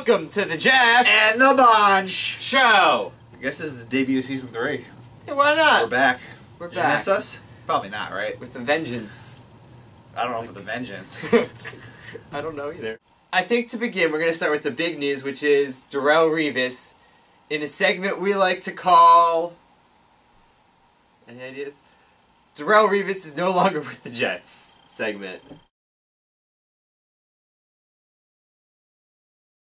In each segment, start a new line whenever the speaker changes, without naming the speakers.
Welcome to the Jeff
and the Bonch
Show.
I guess this is the debut of season 3.
Hey, why not?
We're back.
We're
Did you
back.
miss us? Probably not, right?
With a vengeance.
I don't know if with a vengeance.
I don't know either. I think to begin, we're going to start with the big news, which is Darrelle Revis in a segment we like to call... Any ideas? Darrelle Revis is no longer with the Jets segment.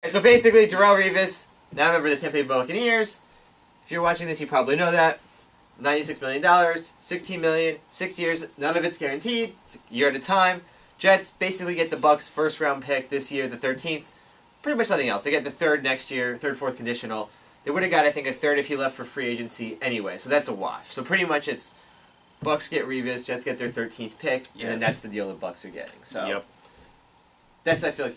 So basically, Darrelle Revis, now a member of the Tampa Bay Buccaneers. If you're watching this, you probably know that. $96 million, $16 million, 6 years, none of it's guaranteed. It's a year at a time. Jets basically get the Bucs' first-round pick this year, the 13th. Pretty much nothing else. They get the third next year, third, fourth conditional. They would have got, I think, a third if he left for free agency anyway, so that's a wash. So pretty much it's Bucs get Revis, Jets get their 13th pick, and then that's the deal the Bucs are getting. So
Yep.
That's, I feel like,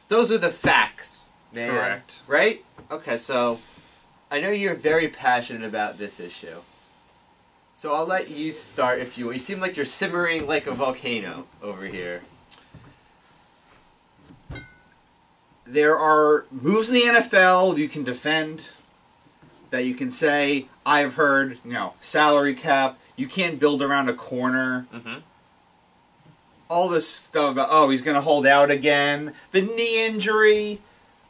those are the facts, man.
Correct.
Right? Okay, so I know you're very passionate about this issue. So I'll let you start if you will. You seem like you're simmering like a volcano over here.
There are moves in the NFL you can defend, that you can say, I've heard, salary cap, you can't build around a corner.
Mm-hmm.
All this stuff about, oh, he's going to hold out again, the knee injury,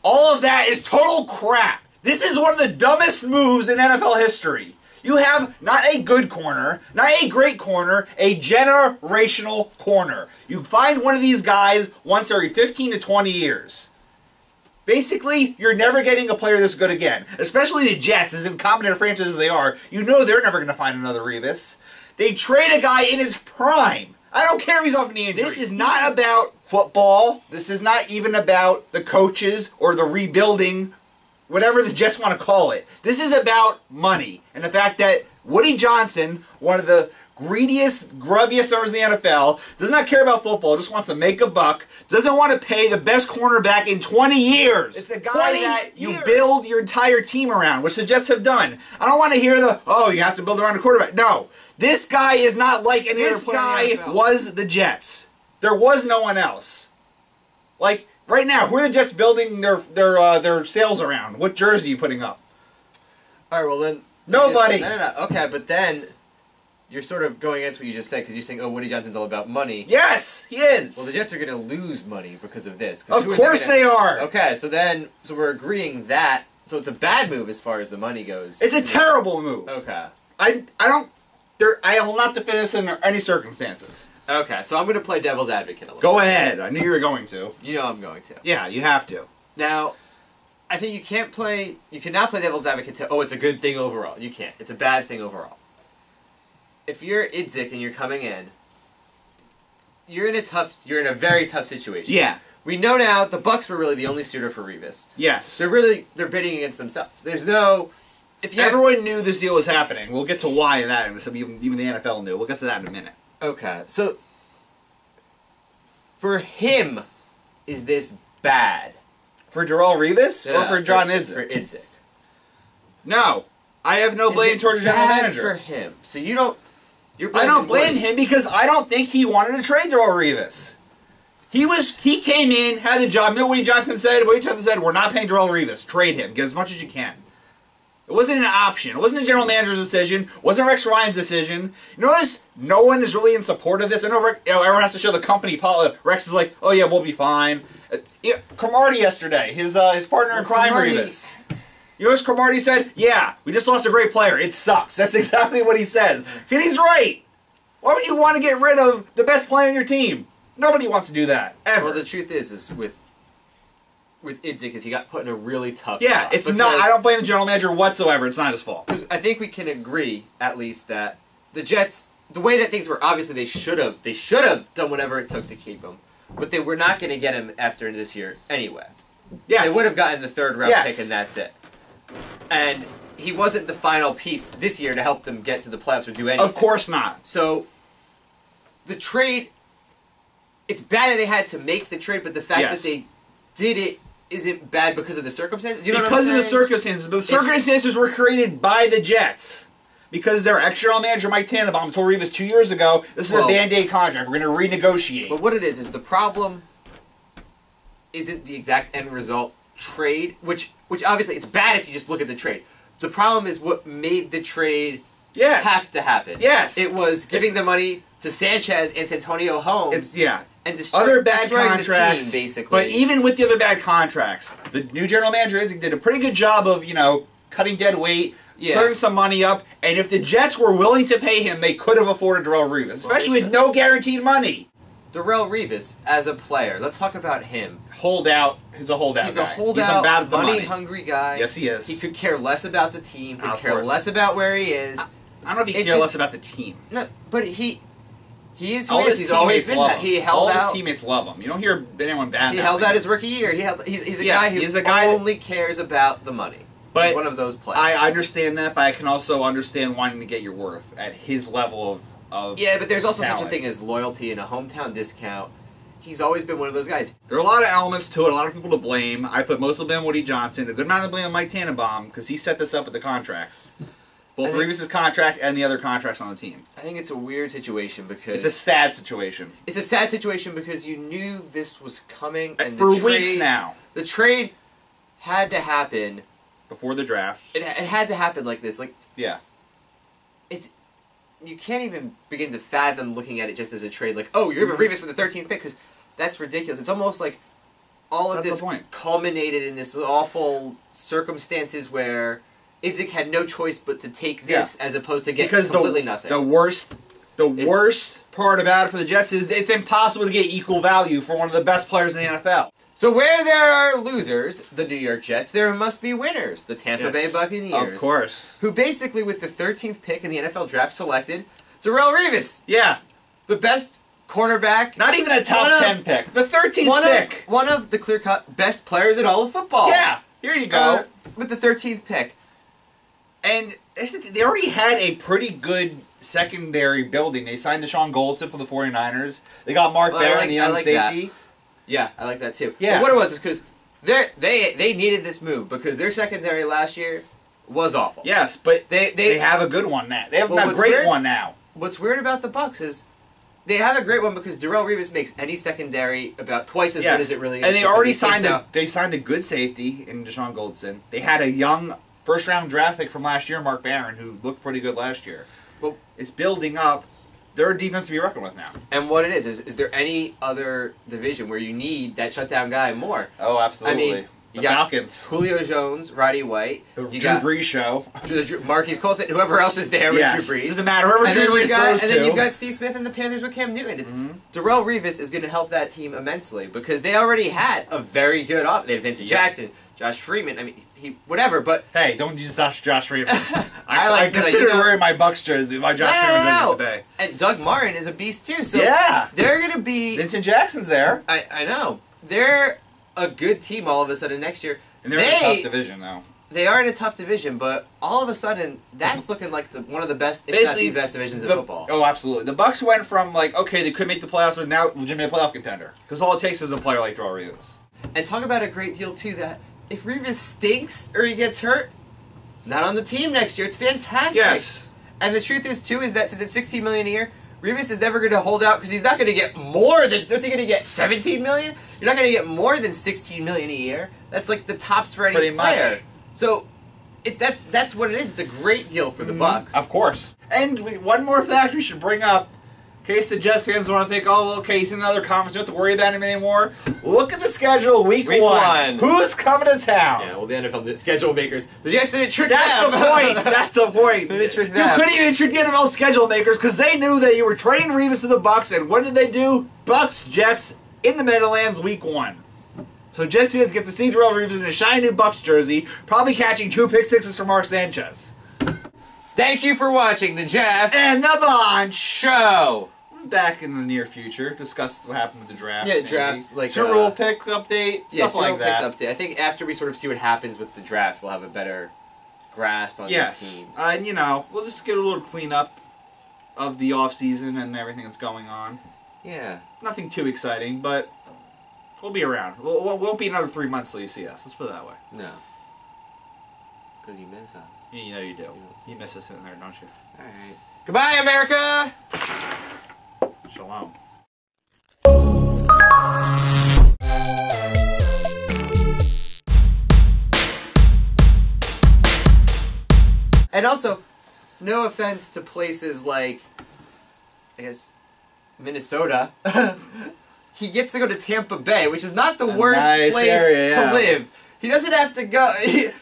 all of that is total crap. This is one of the dumbest moves in NFL history. You have not a good corner, not a great corner, a generational corner. You find one of these guys once every 15 to 20 years. Basically, you're never getting a player this good again. Especially the Jets, as incompetent a franchise as they are. You know they're never going to find another Revis. They trade a guy in his prime. I don't care if he's off an injury. This is not about football. This is not even about the coaches or the rebuilding, whatever the Jets want to call it. This is about money. And the fact that Woody Johnson, one of the greediest, grubbiest owners in the NFL, does not care about football, just wants to make a buck, doesn't want to pay the best cornerback in 20 years. It's a guy that you build your entire team around, which the Jets have done. I don't want to hear the, oh, you have to build around a quarterback. No. This guy is not like any other player in the NFL. This guy was the Jets. There was no one else. Like, right now, who are the Jets building their sales around? What jersey are you putting up?
All right, well then...
Nobody!
No. Okay, but then you're sort of going against what you just said because you're saying, oh, Woody Johnson's all about money.
Yes, he is!
Well, the Jets are going to lose money because of this.
Of course they are!
Okay, so we're agreeing that, so it's a bad move as far as the money goes.
It's a terrible move.
Okay.
I will not defend this in any circumstances.
Okay, so I'm going to play devil's advocate a little
Go
bit.
ahead. I knew you were going to.
You know I'm going to.
Yeah, you have to.
Now, I think you cannot play devil's advocate to, oh, it's a good thing overall. You can't. It's a bad thing overall. If you're Idzik and you're coming in, you're in a very tough situation.
Yeah.
We know now the Bucs were really the only suitor for Revis.
Yes.
They're bidding against themselves. There's no...
Everyone knew this deal was happening. We'll get to why in that, and even the NFL knew. We'll get to that in a minute.
Okay, so for him, is this bad?
For Darrelle Revis or for John Idzik?
For Idzik.
No, I have no blame towards the general manager.
For him, so you don't.
I don't blame him because I don't think he wanted to trade Darrelle Revis. He came in, had the job. You know what Woody Johnson said? Woody Johnson said, "We're not paying Darrelle Revis. Trade him. Get as much as you can." It wasn't an option. It wasn't the general manager's decision. It wasn't Rex Ryan's decision. You notice no one is really in support of this. I know everyone has to show the company policy. Rex is like, oh yeah, we'll be fine. Cromartie yesterday, his partner in crime, Revis. You notice Cromartie said, yeah, we just lost a great player. It sucks. That's exactly what he says. And he's right. Why would you want to get rid of the best player on your team? Nobody wants to do that, ever.
Well, the truth is with Idzik is he got put in a really tough
spot. It's not. I don't blame the general manager whatsoever. It's not his fault.
Because I think we can agree, at least, that the Jets, the way that things were, obviously they should have done whatever it took to keep him, but they were not going to get him after this year anyway.
Yes.
They would have gotten the third round pick, and that's it. And he wasn't the final piece this year to help them get to the playoffs or do anything.
Of course not.
So the trade, it's bad that they had to make the trade, but the fact that they did it isn't bad because of the circumstances. You know
because of the circumstances. But the circumstances were created by the Jets. Because their ex-general manager, Mike Tannenbaum, told Revis 2 years ago, this is a Band-Aid contract. We're going to renegotiate.
But what it is the problem isn't the exact end result trade, which obviously it's bad if you just look at the trade. The problem is what made the trade have to happen.
Yes.
It was giving the money to Sanchez and Santonio Holmes. And
other bad contracts,
the team, basically.
But even with the other bad contracts, the new general manager Idzik did a pretty good job of, cutting dead weight, clearing some money up, and if the Jets were willing to pay him, they could have afforded Darrelle Revis, especially with no guaranteed money.
Darrelle Revis, as a player, let's talk about him.
Holdout. He's a holdout
He's
guy.
a holdout,
about the
money-hungry guy.
Yes, he is.
He could care less about the team. He could care less about where he is.
I don't know if he cares less about the team.
No, but he is who
all
he is. He's always been that. He held out.
All his teammates love him. You don't hear anyone bad.
He held out his rookie year. He's a guy who only cares about the money.
But
he's one of those players.
I understand that, but I can also understand wanting to get your worth at his level of
yeah, but there's also
talent.
such a thing as loyalty and a hometown discount. He's always been one of those guys.
There are a lot of elements to it, a lot of people to blame. I put most of them on Woody Johnson, a good amount of blame on Mike Tannenbaum, because he set this up with the contracts. Both Revis' contract and the other contracts on the team.
I think it's a weird situation because...
It's a sad situation.
It's a sad situation because you knew this was coming. And
for weeks now.
The trade had to happen...
Before the draft.
It had to happen like this.
Yeah.
You can't even begin to fathom looking at it just as a trade. Like, oh, you're Revis for the 13th pick, because that's ridiculous. It's almost like all of this culminated in this awful circumstances where Idzik had no choice but to take this as opposed to get completely nothing.
The worst part about it for the Jets is it's impossible to get equal value for one of the best players in the NFL.
So where there are losers, the New York Jets, there must be winners, the Tampa Bay Buccaneers.
Of course.
Who basically, with the 13th pick in the NFL draft, selected Darrelle Revis.
Yeah.
The best quarterback.
Not even a top 10 pick. The 13th pick.
One of the clear-cut best players in all of football.
Yeah. Here you go.
With the 13th pick.
And they already had a pretty good secondary building. They signed Deshaun Goldson for the 49ers. They got Mark Barron, the young safety.
That. Yeah, I like that too.
Yeah.
But what it was is because they needed this move because their secondary last year was awful.
Yes, but they have a good one now. They have a great one now.
What's weird about the Bucs is they have a great one because Darrelle Revis makes any secondary about twice as good as it really is.
And they already signed a good safety in Deshaun Goldson. They had a young first-round draft pick from last year, Mark Barron, who looked pretty good last year. Well, it's building up. They're a defense to be reckoned with now.
And what it is there any other division where you need that shutdown guy more?
Oh, absolutely.
I mean,
the Falcons.
Julio Jones, Roddy White.
The Drew Brees show.
Marquise Colston, whoever else is there with Drew Brees.
Doesn't matter. Whoever Drew Brees throws to.
And then you've got Steve Smith and the Panthers with Cam Newton. Darrelle Revis is going to help that team immensely because they already had a very good offense. They had Vincent Jackson, Josh Freeman. I mean, whatever, but...
Hey, don't use Josh Freeman. I considered wearing my Bucs jersey, my Josh Freeman jersey today.
And Doug Martin is a beast, too. So they're going to be...
Vincent Jackson's there.
I know. They're a good team all of a sudden next year.
And they're in a tough division, though.
They are in a tough division, but all of a sudden, that's looking like one of the best, if not the best divisions in football.
Oh, absolutely. The Bucs went from, okay, they could make the playoffs, and now legitimate playoff contender. Because all it takes is a player like Darrelle Revis.
And talk about a great deal, too, that if Revis stinks or he gets hurt, not on the team next year. It's fantastic.
Yes.
And the truth is, too, is that since it's $16 million a year, Revis is never going to hold out because he's not going to get more than... What's he going to get? $17 million? You're not going to get more than $16 million a year. That's like the tops for any player. Much. So that's what it is. It's a great deal for the Bucs.
Of course. And one more fact we should bring up. In case the Jets fans want to think, oh, okay, he's in another conference, you don't have to worry about him anymore. Look at the schedule, week one. Who's coming to town?
Yeah, well, the NFL, the schedule makers, the Jets didn't trick
them.
The
point. That's the point.
They didn't trick them.
You couldn't even trick the NFL schedule makers because they knew that you were trading Revis to the Bucs, and what did they do? Bucs, Jets, in the Meadowlands, week one. So Jets fans get to see Darrelle Revis in a shiny new Bucs jersey, probably catching 2 pick sixes from Mark Sanchez.
Thank you for watching the Jeff
and the Bonch
Show.
Back in the near future, discuss what happened with the draft.
Yeah, draft, like
Super Bowl pick update, stuff like that.
Update. I think after we sort of see what happens with the draft, we'll have a better grasp on these teams.
And we'll just get a little cleanup of the off season and everything that's going on.
Yeah.
Nothing too exciting, but we'll be around. It won't be another 3 months till you see us. Let's put it that way.
No. Because you miss us.
Yeah, you know you do. You miss us in there, don't you?
All right. Goodbye, America!
Shalom.
And also, no offense to places like, I guess, Minnesota. He gets to go to Tampa Bay, which is not the worst
nice
place
area,
to live. He doesn't have to go.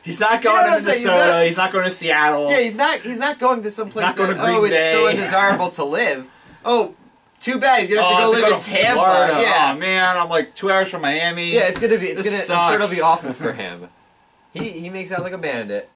He's not going to Minnesota. He's not going to Seattle.
Yeah, he's not going to some place
going
that,
to Green
it's so
Bay.
undesirable to live. Oh, too bad. He's gonna have to go live in Tampa.
Florida.
Yeah.
Oh man, I'm like 2 hours from Miami.
Yeah, I'm sure it'll be
sucks.
awful for him. He makes out like a bandit.